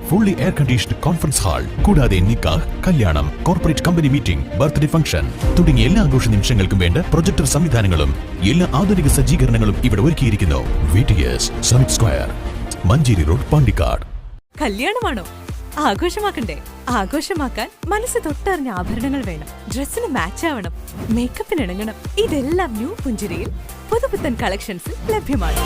fully air conditioned conference hall, കൂടാതെ നിക്കാഹ്, കല്യാണം, corporate company meeting, birthday function തുടങ്ങിയ എല്ലാ ആഘോഷ നിമിഷങ്ങൾക്കും വേണ്ട പ്രൊജക്ടർ സംവിധാനങ്ങളും എല്ലാ ആധുനിക സജ്ജീകരണങ്ങളും ഇവിടെ ഒരുക്കിയിരിക്കുന്നു. VTS summit square, Manjeri road, Pandikkad. കല്യാണമാണോ? ആഘോഷമാക്കണ്ടേ? ആഘോഷമാക്കാൻ മനസ്സ് തൊട്ടറിഞ്ഞ ആഭരണങ്ങൾ വേണം. ഡ്രസ്സിന് മാച്ച് ആവണം, മേക്കപ്പിന് ഇണങ്ങണം. ഇതെല്ലാം ന്യൂ പുഞ്ചിരിയിൽ പുതുപുത്തൻ കളക്ഷൻസിൽ ലഭ്യമാണ്.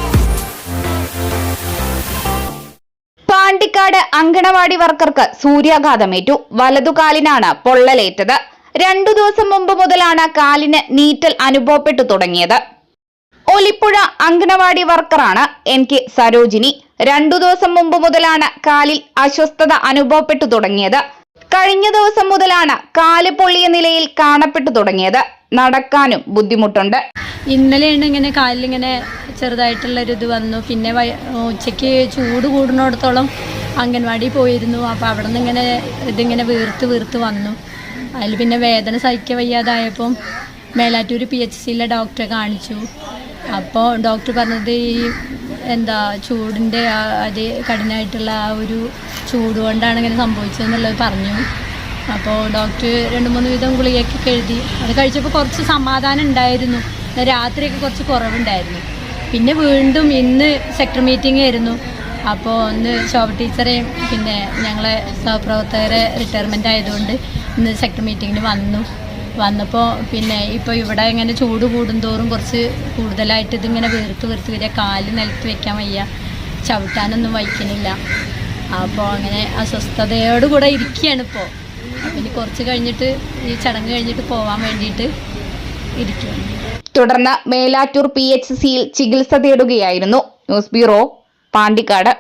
പാണ്ടിക്കാട് അങ്കണവാടി വർക്കർക്ക് സൂര്യാഘാതമേറ്റു. വലതുകാലിനാണ് പൊള്ളലേറ്റത്. 2 ദിവസം മുമ്പ് മുതലാണ് കാലിന് നീറ്റൽ അനുഭവപ്പെട്ടു തുടങ്ങിയത്. ഒലിപ്പുഴ അങ്കണവാടി വർക്കറാണ് എനിക്ക് സരോജിനി. 2 ദിവസം മുമ്പ് മുതലാണ് കാലിൽ അസ്വസ്ഥത അനുഭവപ്പെട്ടു തുടങ്ങിയത്. കഴിഞ്ഞ ദിവസം മുതലാണ് കാല് പൊള്ളിയ നിലയിൽ കാണപ്പെട്ടു തുടങ്ങിയത്. നടക്കാനും ബുദ്ധിമുട്ടുണ്ട്. ഇന്നലെയാണ് ഇങ്ങനെ കാലിലിങ്ങനെ ചെറുതായിട്ടുള്ളൊരിത് വന്നു. പിന്നെ ഉച്ചയ്ക്ക് ചൂട് കൂടുന്നിടത്തോളം അംഗൻവാടി പോയിരുന്നു. അപ്പോൾ അവിടെ നിന്ന് ഇങ്ങനെ ഇതിങ്ങനെ വീർത്ത് വന്നു. അതിൽ പിന്നെ വേദന സഹിക്കാൻ വയ്യാതായപ്പം മേലാറ്റൂർ PHCയിലെ ഡോക്ടറെ കാണിച്ചു. അപ്പോൾ ഡോക്ടർ പറഞ്ഞത് ഈ ചൂടിൻ്റെ അത് കഠിനമായിട്ടുള്ള ആ ഒരു ചൂട് കൊണ്ടാണ് ഇങ്ങനെ സംഭവിച്ചതെന്നുള്ളത് പറഞ്ഞു. അപ്പോൾ ഡോക്ടർ 2-3 വീതം ഗുളികയൊക്കെ എഴുതി. അത് കഴിച്ചപ്പോൾ കുറച്ച് സമാധാനം ഉണ്ടായിരുന്നു. രാത്രിയൊക്കെ കുറച്ച് കുറവുണ്ടായിരുന്നു. പിന്നെ വീണ്ടും ഇന്ന് സെക്ടർ മീറ്റിംഗ് ആയിരുന്നു. അപ്പോൾ ഒന്ന് ശോഭ ടീച്ചറെയും പിന്നെ ഞങ്ങളെ സഹപ്രവർത്തകരെ റിട്ടയർമെൻ്റ് ആയതുകൊണ്ട് ഇന്ന് സെക്ടർ മീറ്റിങ്ങിന് വന്നപ്പോൾ പിന്നെ ഇപ്പോൾ ഇവിടെ ഇങ്ങനെ ചൂട് കൂടുന്തോറും കുറച്ച് കൂടുതലായിട്ട് ഇതിങ്ങനെ വീർത്ത് വരിക. കാല് നിലത്ത് വയ്ക്കാൻ വയ്യ, ചവിട്ടാനൊന്നും വയ്ക്കണില്ല. അപ്പോൾ അങ്ങനെ അസ്വസ്ഥതയോടുകൂടെ ഇരിക്കുകയാണ് ഇപ്പോൾ. അപ്പം ഇനി കുറച്ച് കഴിഞ്ഞിട്ട് ഈ ചടങ്ങ് കഴിഞ്ഞിട്ട് പോകാൻ വേണ്ടിയിട്ട് ഇരിക്കുകയാണ്. തുടർന്ന് മേലാറ്റൂർ PHCയിൽ ചികിത്സ തേടുകയായിരുന്നു. News bureau, Pandikkad.